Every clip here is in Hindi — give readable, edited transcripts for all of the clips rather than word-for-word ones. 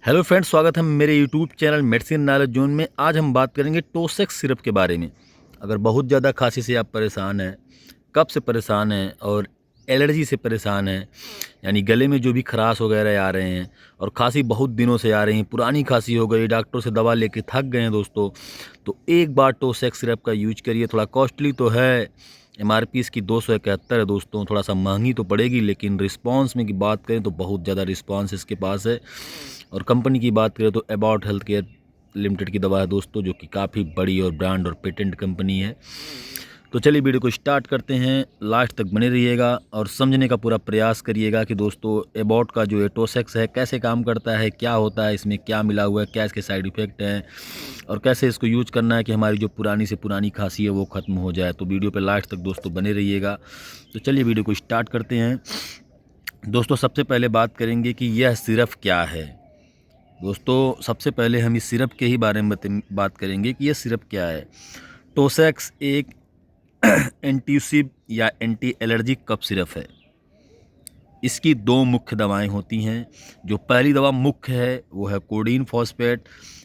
हेलो फ्रेंड्स, स्वागत है मेरे YouTube channel medicine knowledge zone में। आज हम बात करेंगे टोसेक्स सिरप के बारे में। अगर बहुत ज़्यादा खांसी से आप परेशान हैं, कफ से परेशान हैं और एलर्जी से परेशान हैं, यानी गले में जो भी खराश वगैरह आ रहे हैं और खांसी बहुत दिनों से आ रही है, पुरानी खांसी हो गई, डॉक्टर से दवा लेके थक गए हैं दोस्तों, तो एक बार टोसेक्स सिरप का यूज करिए। थोड़ा कॉस्टली तो है, एमआरपी इसकी 271 है दोस्तों, थोड़ा सा महंगी तो पड़ेगी, लेकिन रिस्पांस में की बात करें तो बहुत ज़्यादा रिस्पांस इसके पास है। और कंपनी की बात करें तो अबाउट हेल्थ केयर लिमिटेड की दवा है दोस्तों, जो कि काफ़ी बड़ी और ब्रांड और पेटेंट कंपनी है। तो चलिए वीडियो को स्टार्ट करते हैं, लास्ट तक बने रहिएगा और समझने का पूरा प्रयास करिएगा कि दोस्तों एबॉट का जो टोसेक्स है कैसे काम करता है, क्या होता है, इसमें क्या मिला हुआ है, क्या इसके साइड इफ़ेक्ट हैं और कैसे इसको यूज करना है कि हमारी जो पुरानी से पुरानी खांसी है वो ख़त्म हो जाए। तो वीडियो पे लास्ट तक दोस्तों बने रहिएगा। तो चलिए वीडियो को स्टार्ट करते हैं दोस्तों। सबसे पहले बात करेंगे कि यह सिरप क्या है। दोस्तों सबसे पहले हम इस सिरप के ही बारे में बात करेंगे कि यह सिरप क्या है। टोसेक्स एक एंटीसिव या एंटी एलर्जी कफ सिरप है। इसकी दो मुख्य दवाएं होती हैं। जो पहली दवा मुख्य है वो है कोडीन फॉस्फेट,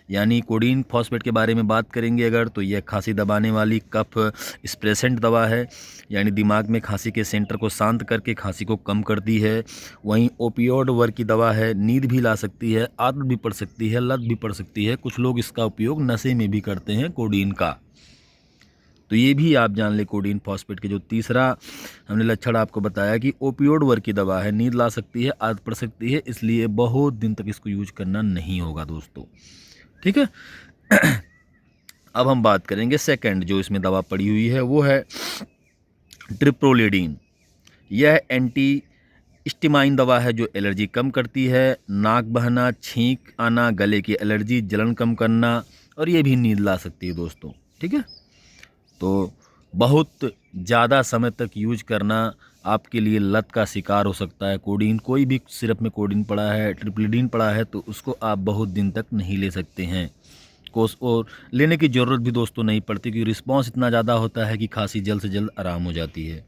यानी कोडीन फॉस्फेट के बारे में बात करेंगे अगर, तो यह खांसी दबाने वाली कफ स्प्रेसेंट दवा है, यानी दिमाग में खांसी के सेंटर को शांत करके खांसी को कम करती है। वहीं ओपियोड वर्ग की दवा है, नींद भी ला सकती है, आदत भी पड़ सकती है, लत भी पड़ सकती है, कुछ लोग इसका उपयोग नशे में भी करते हैं कोडीन का। तो ये भी आप जान ले कोडीन फॉस्फेट के जो तीसरा हमने लक्षण आपको बताया कि ओपियोड वर्ग की दवा है, नींद ला सकती है, आदत पड़ सकती है, इसलिए बहुत दिन तक इसको यूज करना नहीं होगा दोस्तों, ठीक है। अब हम बात करेंगे सेकंड जो इसमें दवा पड़ी हुई है, वो है ट्रिप्रोलिडीन। यह एंटी स्टिमाइन दवा है जो एलर्जी कम करती है, नाक बहना, छींक आना, गले की एलर्जी, जलन कम करना, और ये भी नींद ला सकती है दोस्तों, ठीक है। तो बहुत ज़्यादा समय तक यूज करना आपके लिए लत का शिकार हो सकता है। कोडीन, कोई भी सिरप में कोडीन पड़ा है, ट्रिप्लिडीन पड़ा है, तो उसको आप बहुत दिन तक नहीं ले सकते हैं। कोस और लेने की ज़रूरत भी दोस्तों नहीं पड़ती, क्योंकि रिस्पांस इतना ज़्यादा होता है कि खांसी जल्द से जल्द आराम हो जाती है।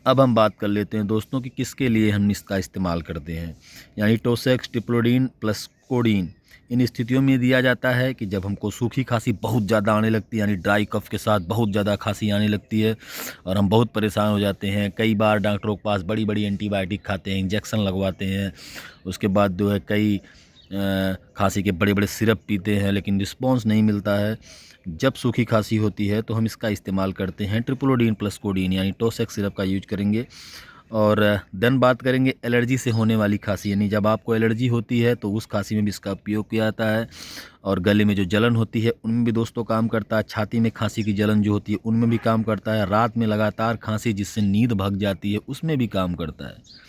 अब हम बात कर लेते हैं दोस्तों कि किसके लिए हम इसका इस्तेमाल करते हैं। यानी टोसेक्स ट्रिप्लोडीन प्लस कोडीन इन स्थितियों में दिया जाता है कि जब हमको सूखी खांसी बहुत ज़्यादा आने लगती है, यानी ड्राई कफ के साथ बहुत ज़्यादा खांसी आने लगती है और हम बहुत परेशान हो जाते हैं। कई बार डॉक्टरों के पास बड़ी बड़ी एंटीबायोटिक खाते हैं, इंजेक्शन लगवाते हैं, उसके बाद जो है कई खांसी के बड़े बड़े सिरप पीते हैं, लेकिन रिस्पॉन्स नहीं मिलता है। जब सूखी खांसी होती है तो हम इसका इस्तेमाल करते हैं, ट्रिप्लोडीन प्लस कोडीन यानी टोसेक्स सिरप का यूज करेंगे। और देन बात करेंगे एलर्जी से होने वाली खांसी, यानी जब आपको एलर्जी होती है तो उस खांसी में भी इसका उपयोग किया जाता है। और गले में जो जलन होती है उनमें भी दोस्तों काम करता है। छाती में खांसी की जलन जो होती है उनमें भी काम करता है। रात में लगातार खांसी जिससे नींद भग जाती है उसमें भी काम करता है।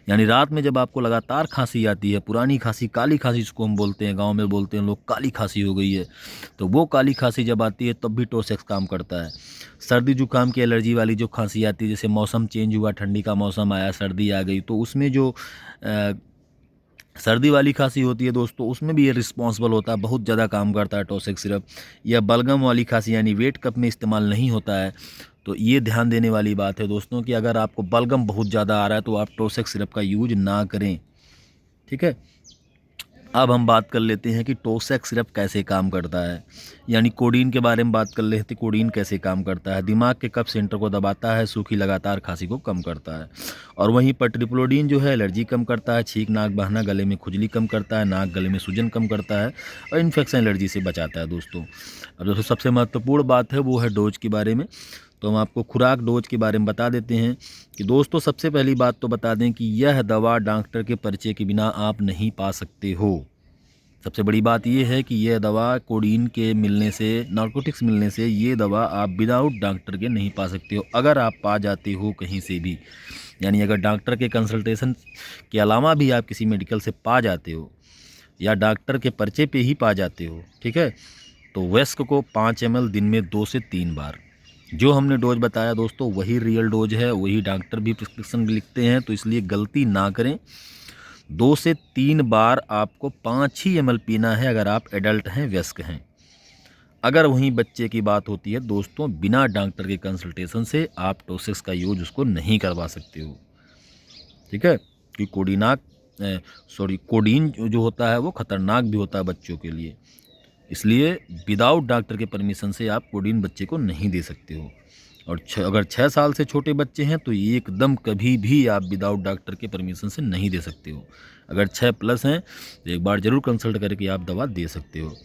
यानी रात में जब आपको लगातार खांसी आती है, पुरानी खांसी, काली खांसी जिसको हम बोलते हैं, गांव में बोलते हैं लोग काली खांसी हो गई है, तो वो काली खांसी जब आती है तब भी टोसेक्स काम करता है। सर्दी जुकाम की एलर्जी वाली जो खांसी आती है, जैसे मौसम चेंज हुआ, ठंडी का मौसम आया, सर्दी आ गई, तो उसमें जो सर्दी वाली खांसी होती है दोस्तों, उसमें भी ये रिस्पॉन्सिबल होता है, बहुत ज़्यादा काम करता है टोसेक्स सिरप। या बलगम वाली खांसी यानी वेट कप में इस्तेमाल नहीं होता है, तो ये ध्यान देने वाली बात है दोस्तों कि अगर आपको बलगम बहुत ज़्यादा आ रहा है तो आप टोसेक्स सिरप का यूज ना करें, ठीक है। अब हम बात कर लेते हैं कि टोसेक्स सिरप कैसे काम करता है। यानी कोडीन के बारे में बात कर लेते हैं। कोडीन कैसे काम करता है, दिमाग के कफ सेंटर को दबाता है, सूखी लगातार खांसी को कम करता है। और वहीं पर ट्रिप्लोडीन जो है एलर्जी कम करता है, छींक, नाक बहना, गले में खुजली कम करता है, नाक गले में सूजन कम करता है और इन्फेक्शन एलर्जी से बचाता है दोस्तों। अब दोस्तों सबसे महत्वपूर्ण बात है वो है डोज के बारे में। तो हम आपको खुराक डोज के बारे में बता देते हैं कि दोस्तों सबसे पहली बात तो बता दें कि यह दवा डॉक्टर के पर्चे के बिना आप नहीं पा सकते हो। सबसे बड़ी बात यह है कि यह दवा कोडीन के मिलने से, नार्कोटिक्स मिलने से, ये दवा आप विदाउट डॉक्टर के नहीं पा सकते हो। अगर आप पा जाते हो कहीं से भी, यानी अगर डॉक्टर के कंसल्टेशन के अलावा भी आप किसी मेडिकल से पा जाते हो या डॉक्टर के पर्चे पे ही पा जाते हो, ठीक है, तो वेस्क को 5 ml दिन में 2 से 3 बार, जो हमने डोज बताया दोस्तों वही रियल डोज है, वही डॉक्टर भी प्रिस्क्रिप्शन भी लिखते हैं, तो इसलिए गलती ना करें। 2 से 3 बार आपको 5 ही ml पीना है अगर आप एडल्ट हैं, वयस्क हैं। अगर वहीं बच्चे की बात होती है दोस्तों, बिना डॉक्टर के कंसल्टेशन से आप टोसेक्स का यूज उसको नहीं करवा सकते हो, ठीक है। कि कोडिनाक कोडीन जो होता है वो ख़तरनाक भी होता है बच्चों के लिए। इसलिए विदाउट डॉक्टर के परमिशन से आप कोडीन बच्चे को नहीं दे सकते हो। और अगर 6 साल से छोटे बच्चे हैं तो एकदम कभी भी आप विदाउट डॉक्टर के परमिशन से नहीं दे सकते हो। अगर 6 प्लस हैं तो एक बार ज़रूर कंसल्ट करके आप दवा दे सकते हो।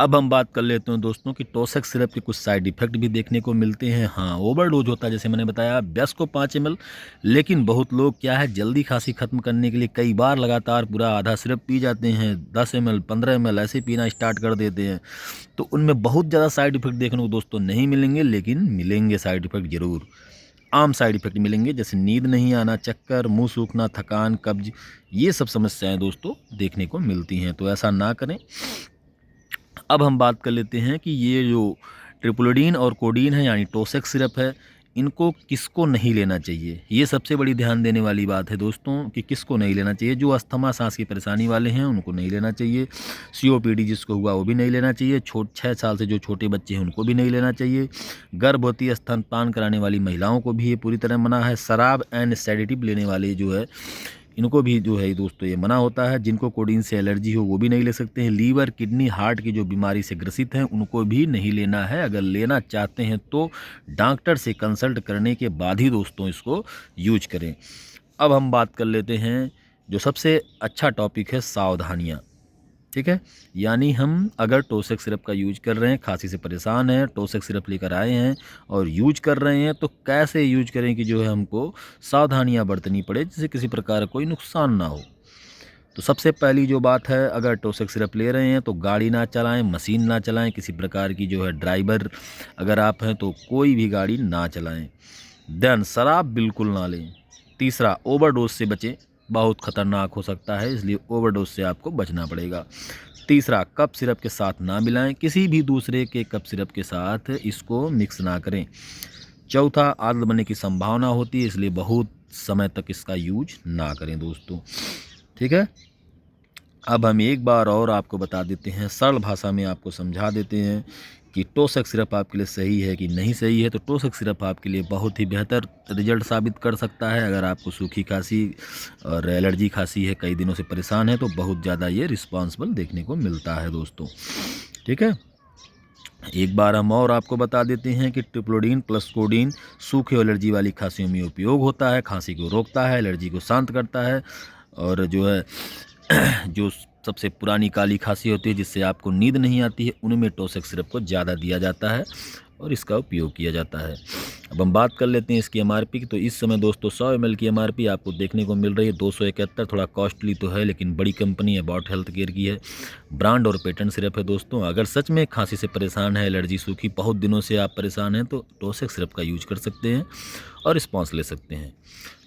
अब हम बात कर लेते हैं दोस्तों कि टोसेक सिरप के कुछ साइड इफ़ेक्ट भी देखने को मिलते हैं। हाँ, ओवरडोज होता है, जैसे मैंने बताया 10 को 5 ml, लेकिन बहुत लोग क्या है जल्दी खांसी ख़त्म करने के लिए कई बार लगातार पूरा आधा सिरप पी जाते हैं, 10 ml 15 ml ऐसे पीना स्टार्ट कर देते हैं। तो उनमें बहुत ज़्यादा साइड इफ़ेक्ट देखने को दोस्तों नहीं मिलेंगे, लेकिन मिलेंगे साइड इफ़ेक्ट ज़रूर। आम साइड इफ़ेक्ट मिलेंगे, जैसे नींद नहीं आना, चक्कर, मुँह सूखना, थकान, कब्ज, ये सब समस्याएँ दोस्तों देखने को मिलती हैं। तो ऐसा ना करें। अब हम बात कर लेते हैं कि ये जो ट्रिप्लोडीन और कोडीन है यानी टोसेक सिरप है, इनको किसको नहीं लेना चाहिए। ये सबसे बड़ी ध्यान देने वाली बात है दोस्तों कि किसको नहीं लेना चाहिए। जो अस्थमा सांस की परेशानी वाले हैं उनको नहीं लेना चाहिए। COPD जिसको हुआ वो भी नहीं लेना चाहिए। 6 साल से जो छोटे बच्चे हैं उनको भी नहीं लेना चाहिए। गर्भवती स्तनपान कराने वाली महिलाओं को भी ये पूरी तरह मना है। शराब एंड सेडेटिव लेने वाले जो है इनको भी जो है दोस्तों ये मना होता है। जिनको कोडीन से एलर्जी हो वो भी नहीं ले सकते हैं। लीवर, किडनी, हार्ट की जो बीमारी से ग्रसित हैं उनको भी नहीं लेना है। अगर लेना चाहते हैं तो डॉक्टर से कंसल्ट करने के बाद ही दोस्तों इसको यूज करें। अब हम बात कर लेते हैं जो सबसे अच्छा टॉपिक है, सावधानियाँ। ठीक है, यानी हम अगर टोसेक सिरप का यूज कर रहे हैं, खांसी से परेशान हैं, टोसेक सिरप लेकर आए हैं और यूज कर रहे हैं, तो कैसे यूज करें कि जो है हमको सावधानियां बरतनी पड़े जिससे किसी प्रकार कोई नुकसान ना हो। तो सबसे पहली जो बात है, अगर टोसेक सिरप ले रहे हैं तो गाड़ी ना चलाएं, मशीन ना चलाएं, किसी प्रकार की जो है ड्राइवर अगर आप हैं तो कोई भी गाड़ी ना चलाएं। देन शराब बिल्कुल ना लें। तीसरा, ओवरडोज से बचें, बहुत ख़तरनाक हो सकता है, इसलिए ओवरडोज से आपको बचना पड़ेगा। तीसरा, कप सिरप के साथ ना मिलाएं, किसी भी दूसरे के कप सिरप के साथ इसको मिक्स ना करें। चौथा, आदत बनने की संभावना होती है, इसलिए बहुत समय तक इसका यूज ना करें दोस्तों। ठीक है, अब हम एक बार और आपको बता देते हैं, सरल भाषा में आपको समझा देते हैं कि टोसेक सिरप आपके लिए सही है कि नहीं सही है। तो टोसेक सिरप आपके लिए बहुत ही बेहतर रिजल्ट साबित कर सकता है। अगर आपको सूखी खांसी और एलर्जी खांसी है, कई दिनों से परेशान है, तो बहुत ज़्यादा ये रिस्पॉन्सिबल देखने को मिलता है दोस्तों। ठीक है, एक बार हम और आपको बता देते हैं कि ट्रिप्लोडीन प्लस कोडीन सूखे एलर्जी वाली खांसियों में उपयोग होता है। खांसी को रोकता है, एलर्जी को शांत करता है, और जो है जो सबसे पुरानी काली खांसी होती है जिससे आपको नींद नहीं आती है, उनमें टोसेक सिरप को ज़्यादा दिया जाता है और इसका उपयोग किया जाता है। अब हम बात कर लेते हैं इसकी MRP की। तो इस समय दोस्तों 100 ml की MRP आपको देखने को मिल रही है 271। थोड़ा कॉस्टली तो है, लेकिन बड़ी कंपनी है, बॉट हेल्थ केयर की है, ब्रांड और पेटेंट सिरप है दोस्तों। अगर सच में खांसी से परेशान है, एलर्जी, सूखी, बहुत दिनों से आप परेशान हैं, तो टोसेक सिरप का यूज कर सकते हैं और रिस्पॉन्स ले सकते हैं।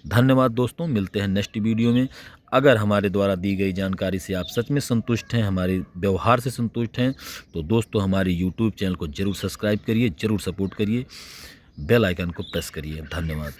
धन्यवाद दोस्तों, मिलते हैं नेक्स्ट वीडियो में। अगर हमारे द्वारा दी गई जानकारी से आप सच में संतुष्ट हैं, हमारे व्यवहार से संतुष्ट हैं, तो दोस्तों हमारे YouTube चैनल को ज़रूर सब्सक्राइब करिए, ज़रूर सपोर्ट करिए, बेल आइकन को प्रेस करिए। धन्यवाद।